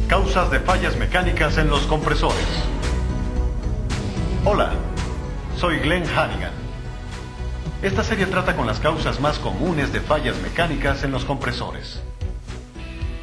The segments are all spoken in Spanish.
Causas de fallas mecánicas en los compresores. Hola, soy Glenn Hannigan. Esta serie trata con las causas más comunes de fallas mecánicas en los compresores.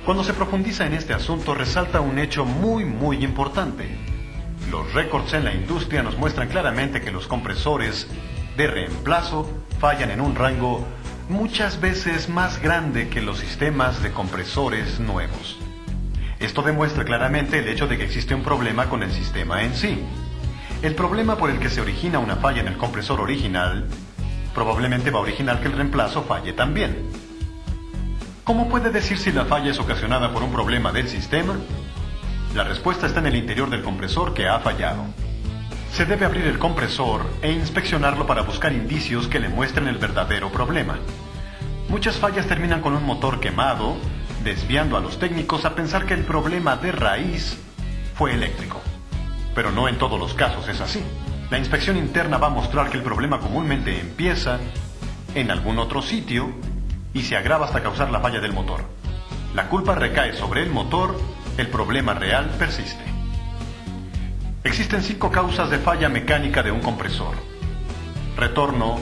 Cuando se profundiza en este asunto, resalta un hecho muy importante. Los récords en la industria nos muestran claramente que los compresores de reemplazo fallan en un rango muchas veces más grande que los sistemas de compresores nuevos. Esto demuestra claramente el hecho de que existe un problema con el sistema en sí. El problema por el que se origina una falla en el compresor original probablemente va a originar que el reemplazo falle también. ¿Cómo puede decir si la falla es ocasionada por un problema del sistema? La respuesta está en el interior del compresor que ha fallado. Se debe abrir el compresor e inspeccionarlo para buscar indicios que le muestren el verdadero problema. Muchas fallas terminan con un motor quemado, desviando a los técnicos a pensar que el problema de raíz fue eléctrico. Pero no en todos los casos es así. La inspección interna va a mostrar que el problema comúnmente empieza en algún otro sitio y se agrava hasta causar la falla del motor. La culpa recae sobre el motor, el problema real persiste. Existen 5 causas de falla mecánica de un compresor: retorno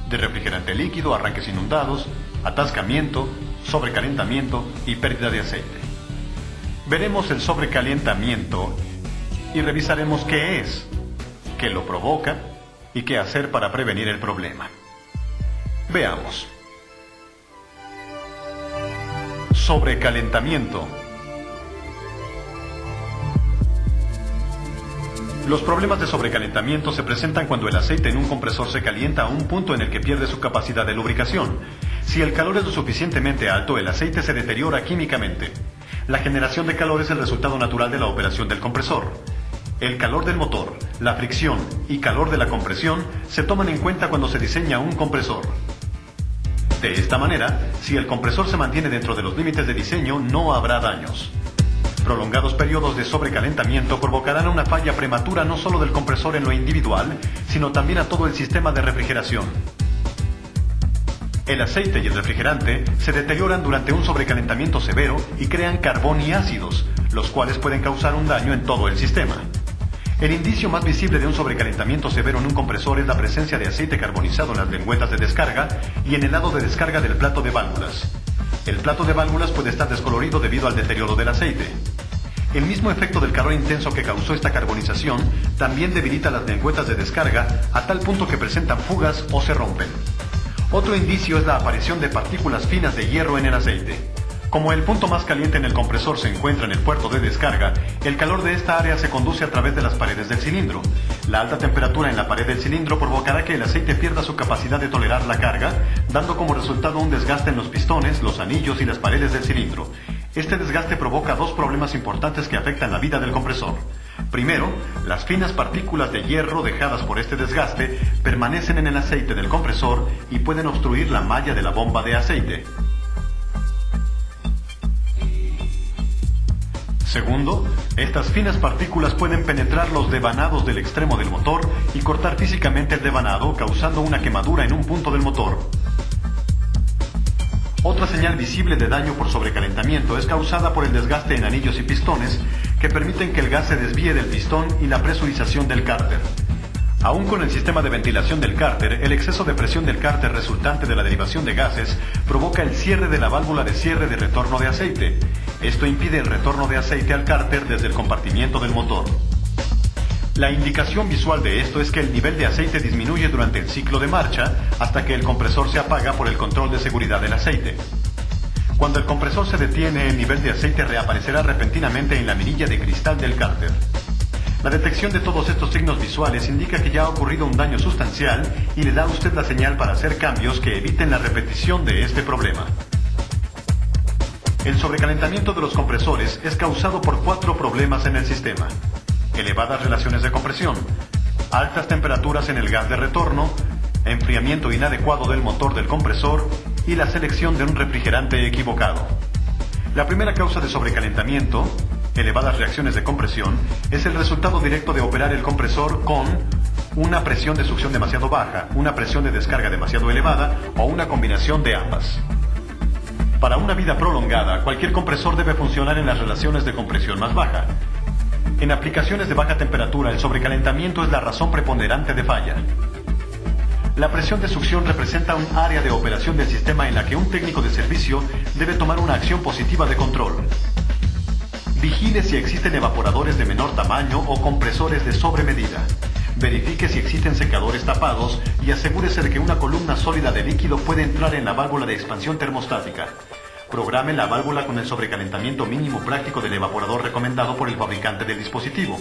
de refrigerante líquido, arranques inundados, atascamiento, sobrecalentamiento y pérdida de aceite. Veremos el sobrecalentamiento y revisaremos qué es, qué lo provoca y qué hacer para prevenir el problema. Veamos. Sobrecalentamiento. Los problemas de sobrecalentamiento se presentan cuando el aceite en un compresor se calienta a un punto en el que pierde su capacidad de lubricación. Si el calor es lo suficientemente alto, el aceite se deteriora químicamente. La generación de calor es el resultado natural de la operación del compresor. El calor del motor, la fricción y calor de la compresión se toman en cuenta cuando se diseña un compresor. De esta manera, si el compresor se mantiene dentro de los límites de diseño, no habrá daños. Prolongados periodos de sobrecalentamiento provocarán una falla prematura no solo del compresor en lo individual, sino también a todo el sistema de refrigeración. El aceite y el refrigerante se deterioran durante un sobrecalentamiento severo y crean carbón y ácidos, los cuales pueden causar un daño en todo el sistema. El indicio más visible de un sobrecalentamiento severo en un compresor es la presencia de aceite carbonizado en las lengüetas de descarga y en el lado de descarga del plato de válvulas. El plato de válvulas puede estar descolorido debido al deterioro del aceite. El mismo efecto del calor intenso que causó esta carbonización también debilita las lengüetas de descarga a tal punto que presentan fugas o se rompen. Otro indicio es la aparición de partículas finas de hierro en el aceite. Como el punto más caliente en el compresor se encuentra en el puerto de descarga, el calor de esta área se conduce a través de las paredes del cilindro. La alta temperatura en la pared del cilindro provocará que el aceite pierda su capacidad de tolerar la carga, dando como resultado un desgaste en los pistones, los anillos y las paredes del cilindro. Este desgaste provoca 2 problemas importantes que afectan la vida del compresor. Primero, las finas partículas de hierro dejadas por este desgaste permanecen en el aceite del compresor y pueden obstruir la malla de la bomba de aceite. Segundo, estas finas partículas pueden penetrar los devanados del extremo del motor y cortar físicamente el devanado, causando una quemadura en un punto del motor. Otra señal visible de daño por sobrecalentamiento es causada por el desgaste en anillos y pistones que permiten que el gas se desvíe del pistón y la presurización del cárter. Aún con el sistema de ventilación del cárter, el exceso de presión del cárter resultante de la derivación de gases provoca el cierre de la válvula de cierre de retorno de aceite. Esto impide el retorno de aceite al cárter desde el compartimiento del motor. La indicación visual de esto es que el nivel de aceite disminuye durante el ciclo de marcha hasta que el compresor se apaga por el control de seguridad del aceite. Cuando el compresor se detiene, el nivel de aceite reaparecerá repentinamente en la mirilla de cristal del cárter. La detección de todos estos signos visuales indica que ya ha ocurrido un daño sustancial y le da a usted la señal para hacer cambios que eviten la repetición de este problema. El sobrecalentamiento de los compresores es causado por 4 problemas en el sistema: elevadas relaciones de compresión, altas temperaturas en el gas de retorno, enfriamiento inadecuado del motor del compresor y la selección de un refrigerante equivocado. La primera causa de sobrecalentamiento, elevadas reacciones de compresión, es el resultado directo de operar el compresor con una presión de succión demasiado baja, una presión de descarga demasiado elevada o una combinación de ambas. Para una vida prolongada, cualquier compresor debe funcionar en las relaciones de compresión más baja. En aplicaciones de baja temperatura, el sobrecalentamiento es la razón preponderante de falla. La presión de succión representa un área de operación del sistema en la que un técnico de servicio debe tomar una acción positiva de control. Vigile si existen evaporadores de menor tamaño o compresores de sobremedida. Verifique si existen secadores tapados y asegúrese de que una columna sólida de líquido puede entrar en la válvula de expansión termostática. Programe la válvula con el sobrecalentamiento mínimo práctico del evaporador recomendado por el fabricante del dispositivo.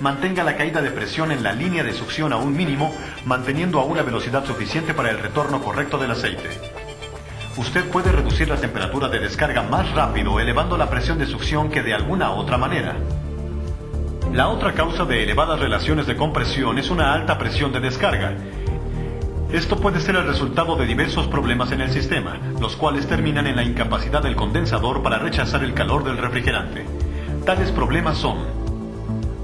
Mantenga la caída de presión en la línea de succión a un mínimo, manteniendo a una velocidad suficiente para el retorno correcto del aceite. Usted puede reducir la temperatura de descarga más rápido elevando la presión de succión que de alguna otra manera. La otra causa de elevadas relaciones de compresión es una alta presión de descarga. Esto puede ser el resultado de diversos problemas en el sistema, los cuales terminan en la incapacidad del condensador para rechazar el calor del refrigerante. Tales problemas son: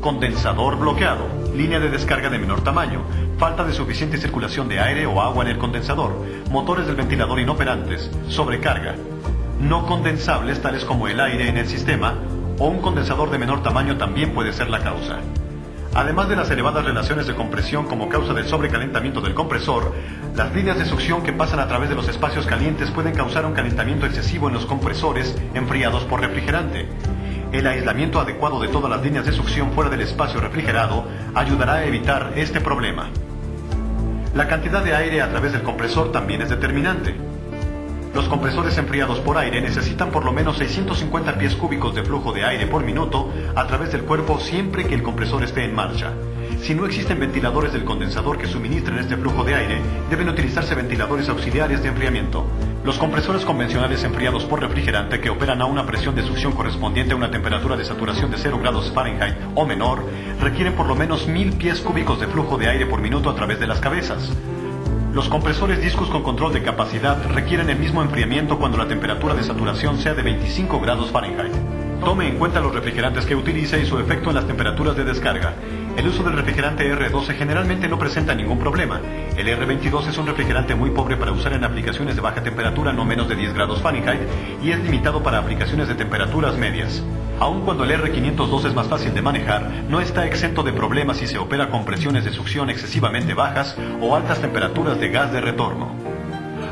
condensador bloqueado, línea de descarga de menor tamaño, falta de suficiente circulación de aire o agua en el condensador, motores del ventilador inoperantes, sobrecarga, no condensables tales como el aire en el sistema, o un condensador de menor tamaño también puede ser la causa. Además de las elevadas relaciones de compresión como causa del sobrecalentamiento del compresor, las líneas de succión que pasan a través de los espacios calientes pueden causar un calentamiento excesivo en los compresores enfriados por refrigerante. El aislamiento adecuado de todas las líneas de succión fuera del espacio refrigerado ayudará a evitar este problema. La cantidad de aire a través del compresor también es determinante. Los compresores enfriados por aire necesitan por lo menos 650 pies cúbicos de flujo de aire por minuto a través del cuerpo siempre que el compresor esté en marcha. Si no existen ventiladores del condensador que suministren este flujo de aire, deben utilizarse ventiladores auxiliares de enfriamiento. Los compresores convencionales enfriados por refrigerante que operan a una presión de succión correspondiente a una temperatura de saturación de 0 grados Fahrenheit o menor requieren por lo menos 1000 pies cúbicos de flujo de aire por minuto a través de las cabezas. Los compresores discos con control de capacidad requieren el mismo enfriamiento cuando la temperatura de saturación sea de 25 grados Fahrenheit. Tome en cuenta los refrigerantes que utilice y su efecto en las temperaturas de descarga. El uso del refrigerante R12 generalmente no presenta ningún problema. El R22 es un refrigerante muy pobre para usar en aplicaciones de baja temperatura no menos de 10 grados Fahrenheit y es limitado para aplicaciones de temperaturas medias. Aun cuando el R502 es más fácil de manejar, no está exento de problemas si se opera con presiones de succión excesivamente bajas o altas temperaturas de gas de retorno.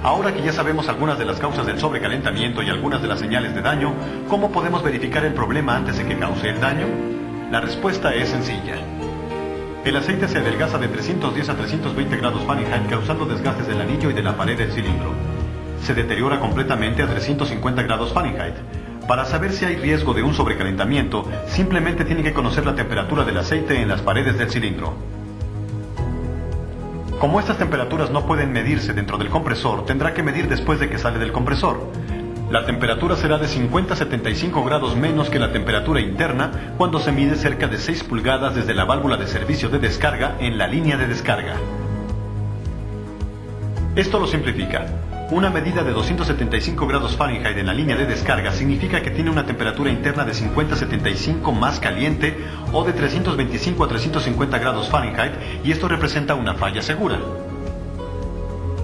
Ahora que ya sabemos algunas de las causas del sobrecalentamiento y algunas de las señales de daño, ¿cómo podemos verificar el problema antes de que cause el daño? La respuesta es sencilla. El aceite se adelgaza de 310 a 320 grados Fahrenheit causando desgastes del anillo y de la pared del cilindro. Se deteriora completamente a 350 grados Fahrenheit. Para saber si hay riesgo de un sobrecalentamiento, simplemente tiene que conocer la temperatura del aceite en las paredes del cilindro. Como estas temperaturas no pueden medirse dentro del compresor, tendrá que medir después de que sale del compresor. La temperatura será de 50 a 75 grados menos que la temperatura interna cuando se mide cerca de 6 pulgadas desde la válvula de servicio de descarga en la línea de descarga. Esto lo simplifica. Una medida de 275 grados Fahrenheit en la línea de descarga significa que tiene una temperatura interna de 50 a 75 más caliente o de 325 a 350 grados Fahrenheit y esto representa una falla segura.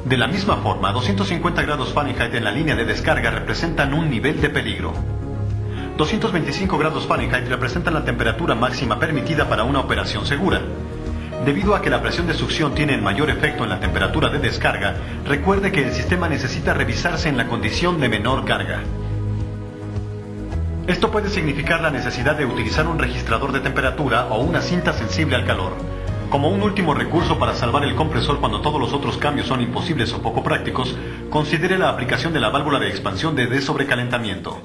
De la misma forma, 250 grados Fahrenheit en la línea de descarga representan un nivel de peligro. 225 grados Fahrenheit representan la temperatura máxima permitida para una operación segura. Debido a que la presión de succión tiene el mayor efecto en la temperatura de descarga, recuerde que el sistema necesita revisarse en la condición de menor carga. Esto puede significar la necesidad de utilizar un registrador de temperatura o una cinta sensible al calor. Como un último recurso para salvar el compresor cuando todos los otros cambios son imposibles o poco prácticos, considere la aplicación de la válvula de expansión de desobrecalentamiento.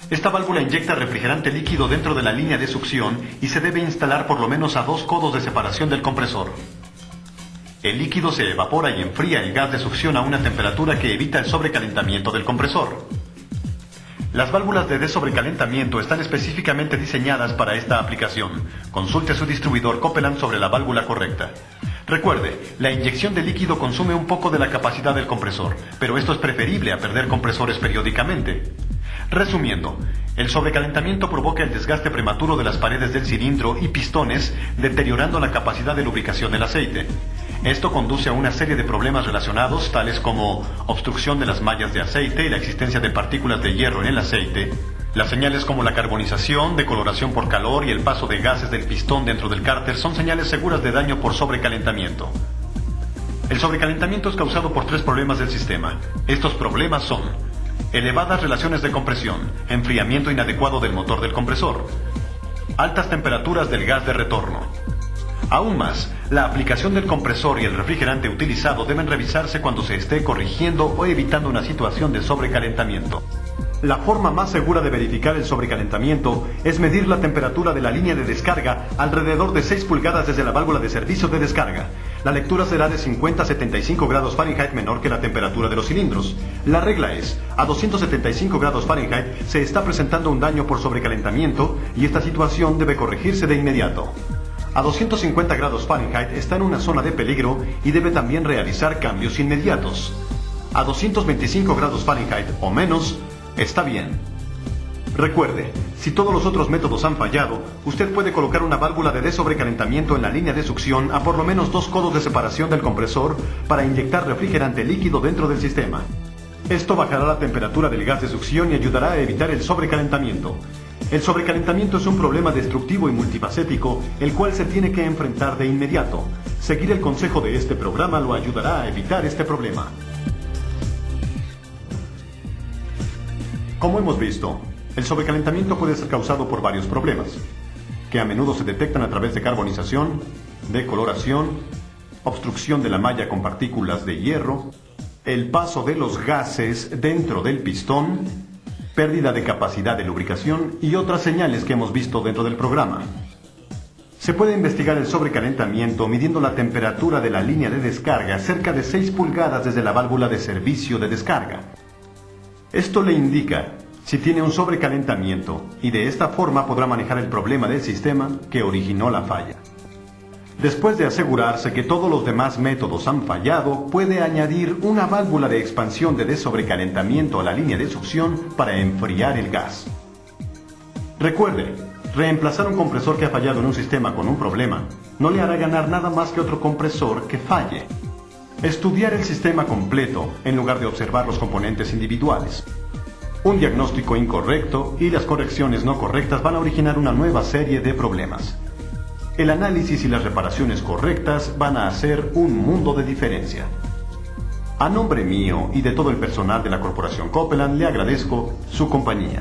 Esta válvula inyecta refrigerante líquido dentro de la línea de succión y se debe instalar por lo menos a 2 codos de separación del compresor. El líquido se evapora y enfría el gas de succión a una temperatura que evita el sobrecalentamiento del compresor. Las válvulas de desobrecalentamiento están específicamente diseñadas para esta aplicación. Consulte su distribuidor Copeland sobre la válvula correcta. Recuerde, la inyección de líquido consume un poco de la capacidad del compresor, pero esto es preferible a perder compresores periódicamente. Resumiendo, el sobrecalentamiento provoca el desgaste prematuro de las paredes del cilindro y pistones, deteriorando la capacidad de lubricación del aceite. Esto conduce a una serie de problemas relacionados, tales como obstrucción de las mallas de aceite y la existencia de partículas de hierro en el aceite. Las señales como la carbonización, decoloración por calor y el paso de gases del pistón dentro del cárter son señales seguras de daño por sobrecalentamiento. El sobrecalentamiento es causado por tres problemas del sistema. Estos problemas son elevadas relaciones de compresión, enfriamiento inadecuado del motor del compresor, altas temperaturas del gas de retorno. Aún más, la aplicación del compresor y el refrigerante utilizado deben revisarse cuando se esté corrigiendo o evitando una situación de sobrecalentamiento. La forma más segura de verificar el sobrecalentamiento es medir la temperatura de la línea de descarga alrededor de 6 pulgadas desde la válvula de servicio de descarga. La lectura será de 50 a 75 grados Fahrenheit menor que la temperatura de los cilindros. La regla es, a 275 grados Fahrenheit se está presentando un daño por sobrecalentamiento y esta situación debe corregirse de inmediato. A 250 grados Fahrenheit está en una zona de peligro y debe también realizar cambios inmediatos. A 225 grados Fahrenheit o menos, está bien. Recuerde, si todos los otros métodos han fallado, usted puede colocar una válvula de desobrecalentamiento en la línea de succión a por lo menos 2 codos de separación del compresor para inyectar refrigerante líquido dentro del sistema. Esto bajará la temperatura del gas de succión y ayudará a evitar el sobrecalentamiento. El sobrecalentamiento es un problema destructivo y multifacético, el cual se tiene que enfrentar de inmediato. Seguir el consejo de este programa lo ayudará a evitar este problema. Como hemos visto, el sobrecalentamiento puede ser causado por varios problemas, que a menudo se detectan a través de carbonización, decoloración, obstrucción de la malla con partículas de hierro, el paso de los gases dentro del pistón, pérdida de capacidad de lubricación y otras señales que hemos visto dentro del programa. Se puede investigar el sobrecalentamiento midiendo la temperatura de la línea de descarga cerca de 6 pulgadas desde la válvula de servicio de descarga. Esto le indica si tiene un sobrecalentamiento y de esta forma podrá manejar el problema del sistema que originó la falla. Después de asegurarse que todos los demás métodos han fallado, puede añadir una válvula de expansión de desobrecalentamiento a la línea de succión para enfriar el gas. Recuerde, reemplazar un compresor que ha fallado en un sistema con un problema no le hará ganar nada más que otro compresor que falle. Estudiar el sistema completo en lugar de observar los componentes individuales. Un diagnóstico incorrecto y las correcciones no correctas van a originar una nueva serie de problemas. El análisis y las reparaciones correctas van a hacer un mundo de diferencia. A nombre mío y de todo el personal de la Corporación Copeland le agradezco su compañía.